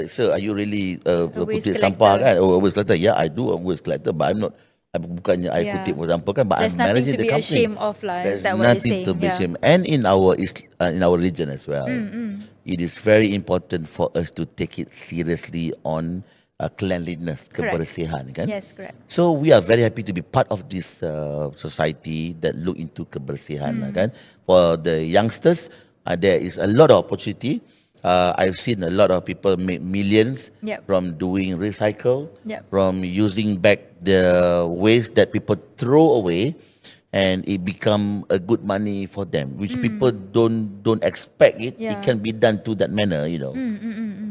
sir, are you really kutip sampah, kan? Oh, a waste collector. Yeah, I do a waste collector, but I'm not. Bukannya I kutip for example, kan, but there's I'm managing the company. There's nothing to be ashamed of, lah. There's Is that what you're nothing saying? to be ashamed. And in our region as well, it is very important for us to take it seriously on cleanliness, kebersihan, kan? Yes, correct. So we are very happy to be part of this society that look into kebersihan, kan? For the youngsters, there is a lot of opportunity. I've seen a lot of people make millions from doing recycle, from using back the waste that people throw away, and it become a good money for them, which people don't expect it. It can be done to that manner, you know.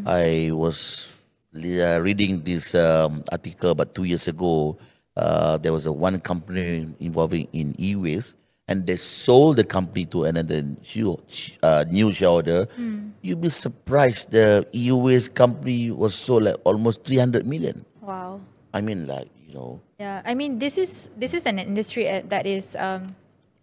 I was reading this article about 2 years ago. There was one company involving in e-waste, and they sold the company to another new shareholder. You'd be surprised the e-waste company was sold at almost 300 million. Wow. I mean, like, you know. Yeah, I mean, this is an industry that is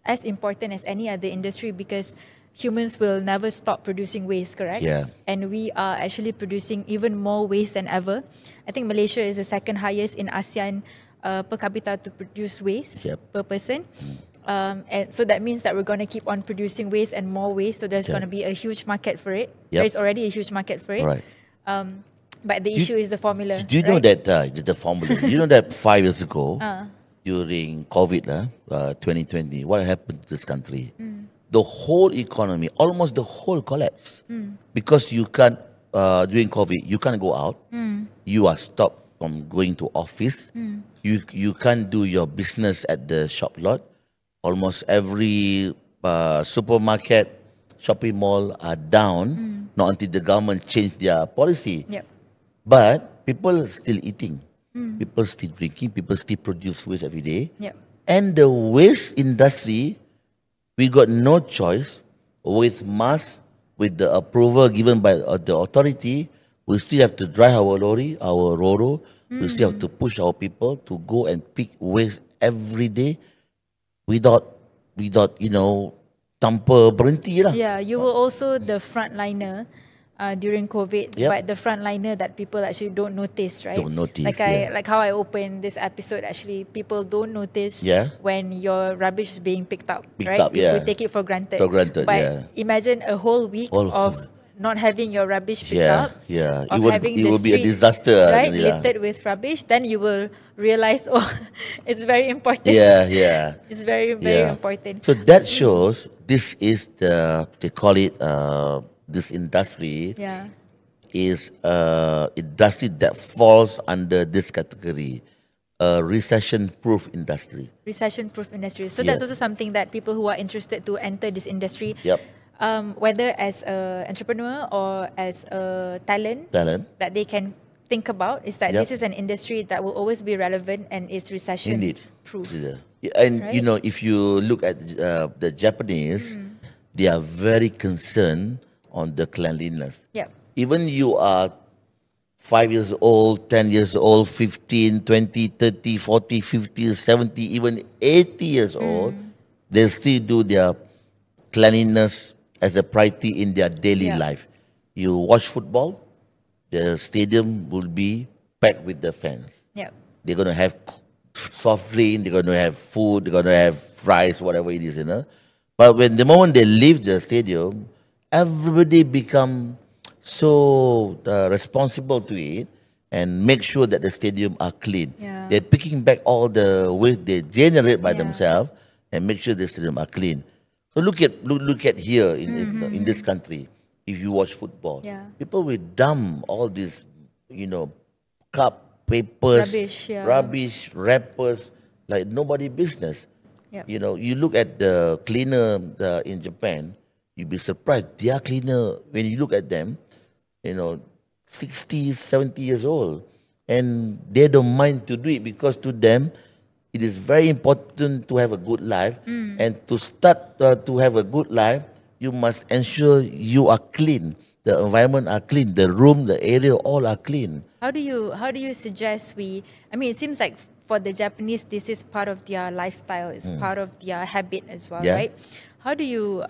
as important as any other industry, because humans will never stop producing waste, correct? Yeah. And we are actually producing even more waste than ever. I think Malaysia is the second highest in ASEAN per capita to produce waste per person. And so that means that we're going to keep on producing waste and more waste. So there's going to be a huge market for it. There's already a huge market for it. Right. But the issue is the formula. Do you know that the formula? You know that 5 years ago, during COVID, 2020, what happened to this country? The whole economy, almost the whole collapse, because you can't during COVID, you can't go out. You are stopped from going to office. You can't do your business at the shop lot. Almost every supermarket, shopping mall are down, not until the government changed their policy. But people are still eating, people still drinking, people still produce waste every day. And the waste industry, we got no choice. With mask, with the approval given by the authority, we still have to drive our lorry, our roro. We still have to push our people to go and pick waste every day. Without you know, tanpa berhenti lah. Yeah, you were also the frontliner during COVID, but the frontliner that people actually don't notice, right? Don't notice. Like how I opened this episode, actually, people don't notice when your rubbish is being picked up, right? We take it for granted. But imagine a whole week of not having your rubbish picked up. It Having will be a disaster. Right, littered with rubbish. Then you will realize, oh, it's very important. It's very, very important. So that shows this is they call it, this industry is industry that falls under this category, recession-proof industry. Recession-proof industry. So that's also something that people who are interested to enter this industry, whether as an entrepreneur or as a talent, that they can think about, is that this is an industry that will always be relevant and is recession-proof. And you know, if you look at the Japanese, they are very concerned on the cleanliness. Even you are 5 years old, 10 years old, 15, 20, 30, 40, 50, 70, even 80 years old, they still do their cleanliness as a priority in their daily Yeah. life. You watch football, the stadium will be packed with the fans. Yeah. They're going to have soft drink, they're going to have food, they're going to have fries, whatever it is, But when the moment they leave the stadium, everybody become so responsible to it and make sure that the stadium are clean. Yeah. They're picking back all the waste they generate by Yeah. themselves and make sure the stadium are clean. So look at here in this country. If you watch football, Yeah. people will dump all these, cup, papers, Rubbish, yeah. rubbish, wrappers, like nobody business. Yep. You look at the cleaner in Japan, you'd be surprised. Their cleaner, when you look at them, 60, 70 years old, and they don't mind to do it because to them, it is very important to have a good life. And to start to have a good life, you must ensure you are clean. The environment are clean. The room, the area, all are clean. How do you suggest I mean, it seems like for the Japanese, this is part of their lifestyle. It's part of their habit as well, Yeah. right? How do you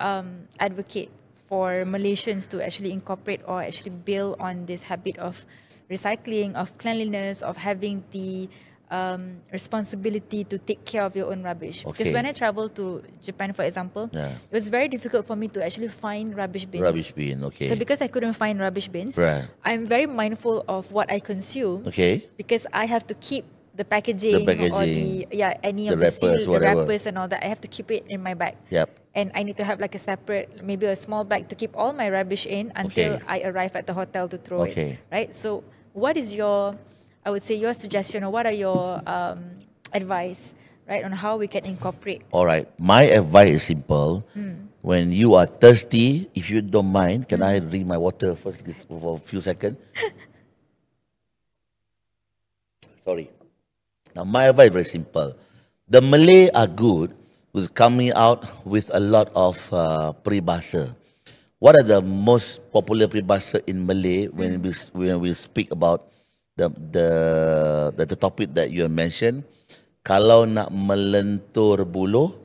advocate for Malaysians to actually incorporate or actually build on this habit of recycling, of cleanliness, of having the responsibility to take care of your own rubbish? Because Okay. when I traveled to Japan, for example, Yeah. it was very difficult for me to actually find rubbish bins. Rubbish bin, okay. So because I couldn't find rubbish bins, Right. I'm very mindful of what I consume. Okay. Because I have to keep the packaging, or any The of the wrappers, seal, the whatever. wrappers and all that. I have to keep it in my bag. Yep. And I need to have like a separate, maybe a small bag to keep all my rubbish in until Okay. I arrive at the hotel to throw Okay. it. Right? So what is your suggestion, or what are your advice, right, on how we can incorporate? All right. My advice is simple. When you are thirsty, if you don't mind, can I drink my water first for a few seconds? Sorry. Now, my advice is very simple. The Malay are good with coming out with a lot of peribahasa. What are the most popular peribahasa in Malay when we speak about the topic that you mentioned? Kalau nak melentur buluh,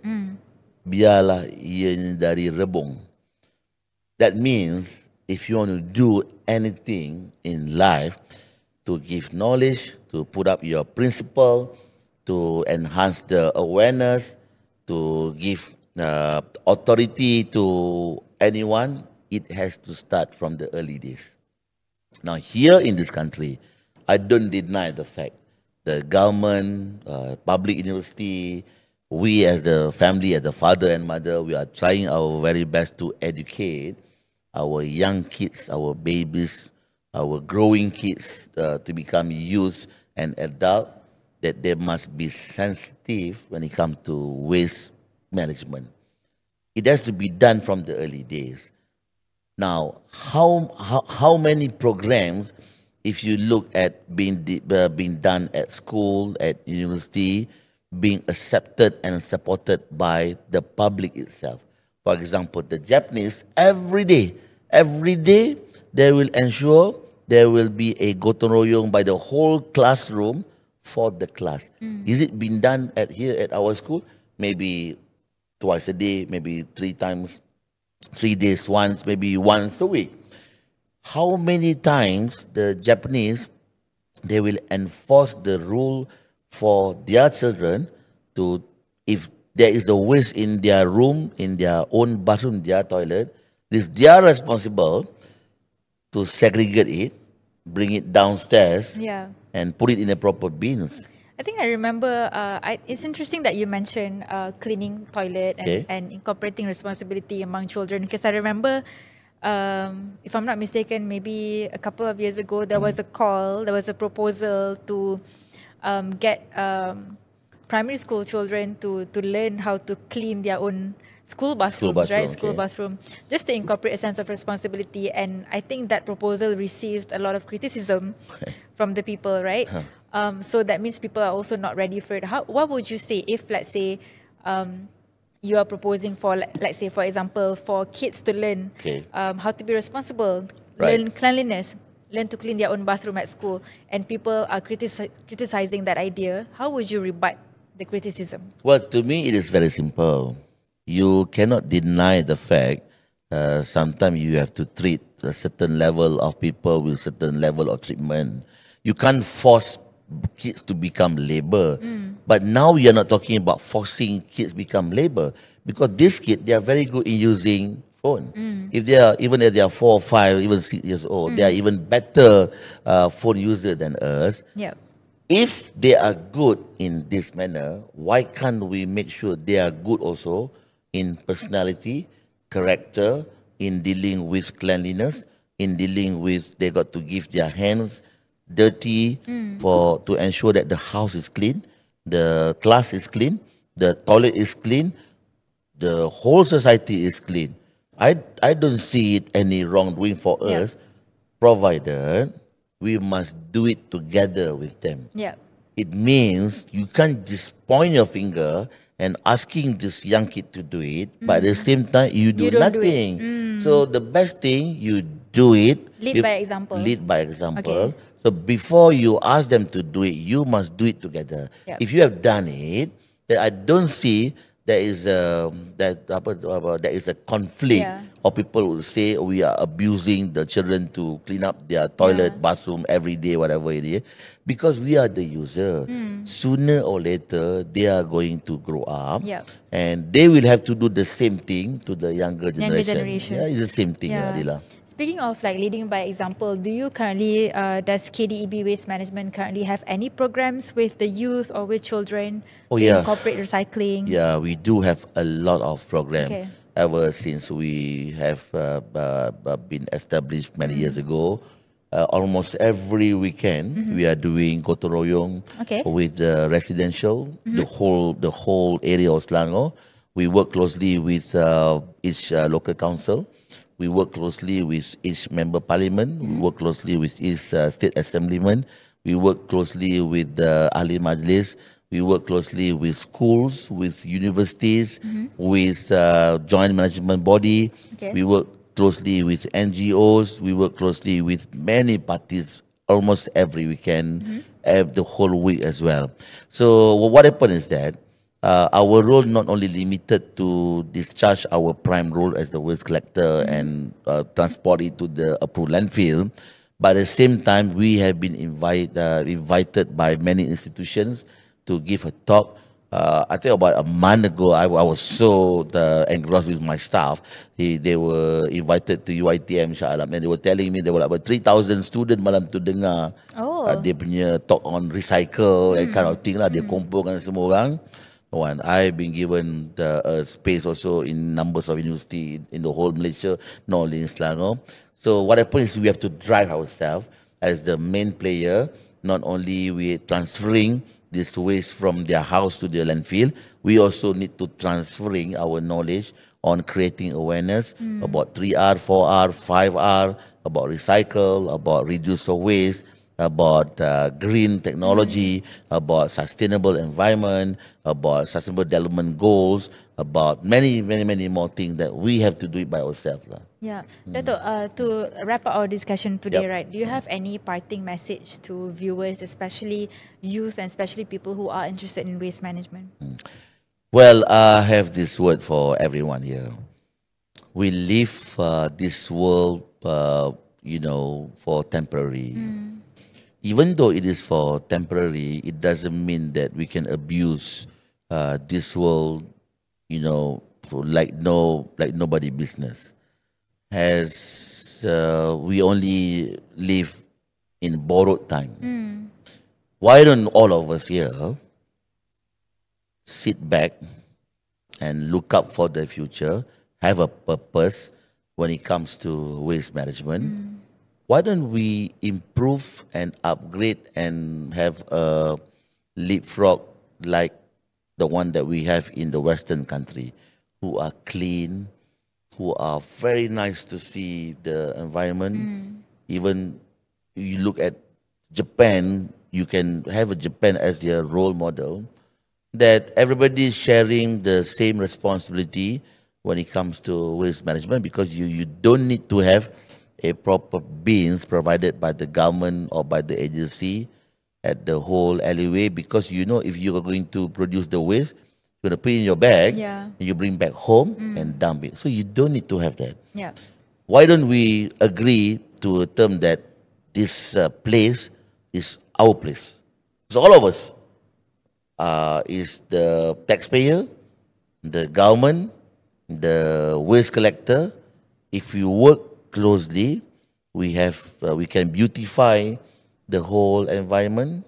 biarlah ianya dari rebung. That means if you want to do anything in life, to give knowledge, to put up your principle, to enhance the awareness, to give authority to anyone, it has to start from the early days. Now, here in this country, I don't deny the fact the government, public university, we as the family, as the father and mother, we are trying our very best to educate our young kids, our babies, our growing kids to become youth and adult, that they must be sensitive when it comes to waste management. It has to be done from the early days. Now, how many programs, if you look at being done at school, at university, being accepted and supported by the public itself? For example, the Japanese, every day, they will ensure there will be a gotong royong by the whole classroom for the class. Is it been done here at our school? Maybe twice a day, maybe 3 times, 3 days once, maybe once a week. How many times the Japanese, they will enforce the rule for their children to, if there is a waste in their room, in their own bathroom, their toilet, it is their responsible to segregate it, bring it downstairs, Yeah. and put it in the proper bins. I think I remember, it's interesting that you mentioned cleaning toilet and, Okay. and incorporating responsibility among children, because I remember, if I'm not mistaken, maybe a couple of years ago, there was a proposal to get primary school children to learn how to clean their own school bathrooms, bathroom, right? School okay. bathroom, just to incorporate a sense of responsibility. And I think that proposal received a lot of criticism from the people, right? So that means people are also not ready for it. What would you say if, let's say, you are proposing for, let's say, for example, for kids to learn Okay. how to be responsible, Right. learn cleanliness? learn to clean their own bathroom at school, and people are criticizing that idea, how would you rebut the criticism? Well, to me, it is very simple. You cannot deny the fact sometimes you have to treat a certain level of people with certain level of treatment. You can't force kids to become labor. But now we are not talking about forcing kids become labor, because these kids, they are very good in using phone. If they are, even if they are 4 or 5, even 6 years old, they are even better phone user than us. Yeah. If they are good in this manner, why can't we make sure they are good also in personality, character, in dealing with cleanliness, in dealing with, they got to give their hands dirty to ensure that the house is clean, the class is clean, the toilet is clean, the whole society is clean. I don't see it any wrongdoing for us, provided we must do it together with them. Yeah. It means you can't just point your finger and asking this young kid to do it, but at the same time you do You don't do it. nothing. So the best thing, you do it. Lead by example. Lead by example. Okay. So before you ask them to do it, you must do it together. Yep. If you have done it, then I don't see there is a conflict, Yeah. or people will say we are abusing the children to clean up their toilet, bathroom every day, whatever it is, because we are the user. Sooner or later, they are going to grow up, Yep. and they will have to do the same thing to the younger generation. generation. Yeah, it's the same thing, Yeah. Adila. Speaking of like leading by example, do you currently, does KDEB Waste Management currently have any programs with the youth or with children Oh, to yeah. incorporate recycling? Yeah, we do have a lot of programs Okay. ever since we have been established many years ago. Almost every weekend we are doing gotong royong Okay. with the residential, the whole area of Selangor. We work closely with each local council. We work closely with each member parliament. We work closely with each state assemblyman. We work closely with the ahli majlis. We work closely with schools, with universities, with joint management body. Okay. We work closely with NGOs. We work closely with many parties almost every weekend, the whole week as well. So what happened is that our role not only limited to discharge our prime role as the waste collector and transport it to the approved landfill, but at the same time we have been invited by many institutions to give a talk. I think about a month ago, I was so engrossed with my staff. They were invited to UiTM Shah Alam, and they were telling me there were about 3,000 students malam tu dengar dia punya talk on recycle, that kind of thing lah. Dia kumpulkan semua orang. One, I've been given the space also in numbers of university in the whole Malaysia, not only in Selangor. So what happens is we have to drive ourselves as the main player. Not only we transferring this waste from their house to the landfill, we also need to transferring our knowledge on creating awareness about 3R, 4R, 5R, about recycle, about reduce of waste, about green technology, about sustainable environment, about sustainable development goals, about many more things that we have to do it by ourselves. Yeah. Dato', to wrap up our discussion today, Yep. right, do you have any parting message to viewers, especially youth and especially people who are interested in waste management? Well, I have this word for everyone here. We live this world, for temporary. Even though it is for temporary, it doesn't mean that we can abuse this world, for like nobody business. As we only live in borrowed time. Why don't all of us here sit back and look up for the future, have a purpose when it comes to waste management? Why don't we improve and upgrade and have a leapfrog like the one that we have in the Western country, who are clean, who are very nice to see the environment. Even you look at Japan, you can have a Japan as their role model, that everybody is sharing the same responsibility when it comes to waste management, because you don't need to have a proper bins provided by the government or by the agency at the whole alleyway, because you know if you are going to produce the waste, you're going to put it in your bag, and you bring back home and dump it. So you don't need to have that. Yeah. Why don't we agree to a term that this place is our place? So all of us is the taxpayer, the government, the waste collector. If you work closely, we can beautify the whole environment.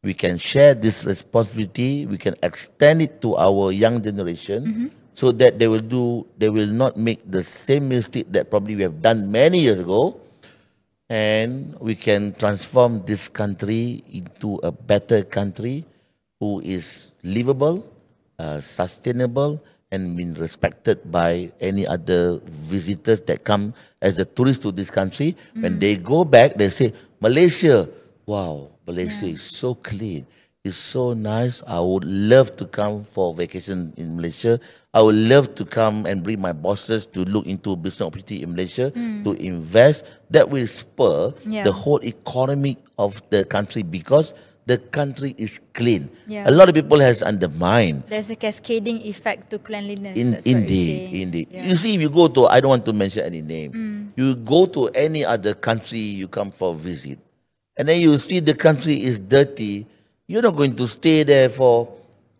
We can share this responsibility. We can extend it to our young generation, so that they will not make the same mistake that probably we have done many years ago, and we can transform this country into a better country who is livable, sustainable, and been respected by any other visitors that come as a tourist to this country. When they go back, they say, Malaysia, wow, Malaysia is so clean. It's so nice. I would love to come for vacation in Malaysia. I would love to come and bring my bosses to look into business opportunity in Malaysia, to invest. That will spur the whole economy of the country, because the country is clean. Yeah. A lot of people has undermined. There's a cascading effect to cleanliness. That's Indeed. Yeah. You see, if you go to, I don't want to mention any name, you go to any other country, you come for a visit, and then you see the country is dirty, you're not going to stay there for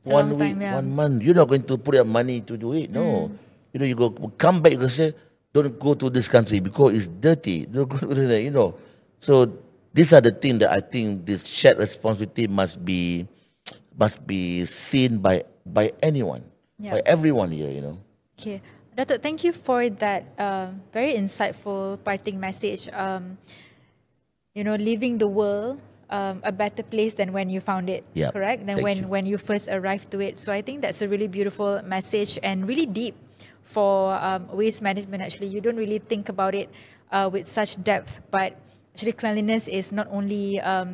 1 week, 1 month. You're not going to put your money to do it. No. You know, you come back, you say, don't go to this country because it's dirty. Don't go to that, you know. So these are the things that I think this shared responsibility must be seen by anyone, by everyone here, you know. Okay. Dato', thank you for that very insightful parting message. You know, leaving the world a better place than when you found it, correct? Than when you first arrived to it. So I think that's a really beautiful message and really deep for waste management. Actually, you don't really think about it with such depth, but actually cleanliness is not only a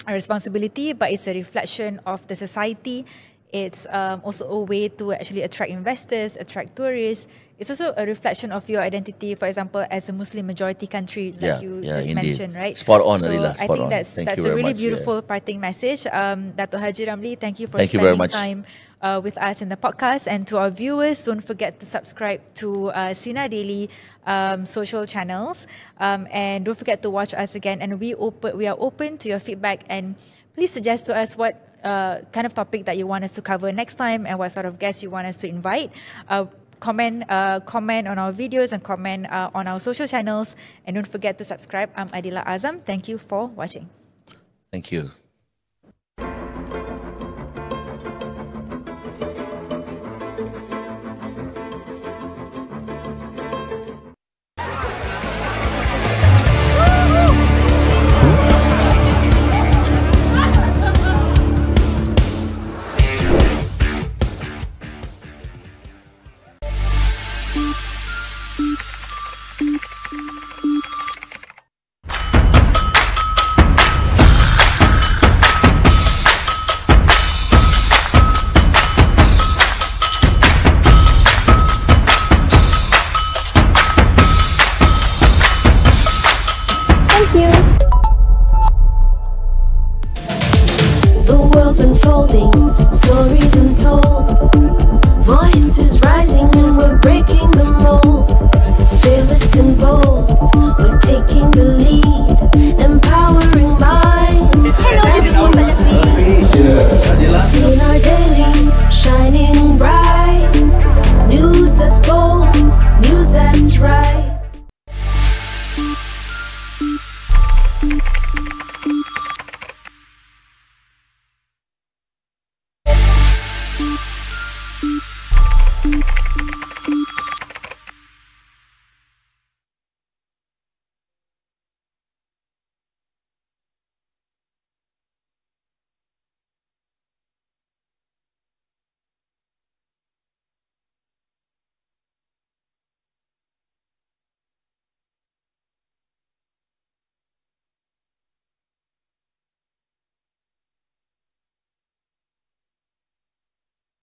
responsibility, but it's a reflection of the society. It's also a way to actually attract investors, attract tourists. It's also a reflection of your identity, for example, as a Muslim majority country, like you just mentioned, right? Spot on, so Adila. I think that's a really beautiful parting message. Dato' Haji Ramli, thank you for spending time with us in the podcast. And to our viewers, don't forget to subscribe to Sinar Daily social channels. And don't forget to watch us again. And we are open to your feedback, and please suggest to us what kind of topic that you want us to cover next time and what sort of guests you want us to invite. Comment on our videos and comment on our social channels. And don't forget to subscribe. I'm Adila Azam. Thank you for watching. Thank you. Unfolding, stories untold, voices rising and we're breaking the mold. Fearless and bold, we're taking the lead, empowering minds. That's what we see. Sinar Daily, shining bright. News that's bold, news that's right.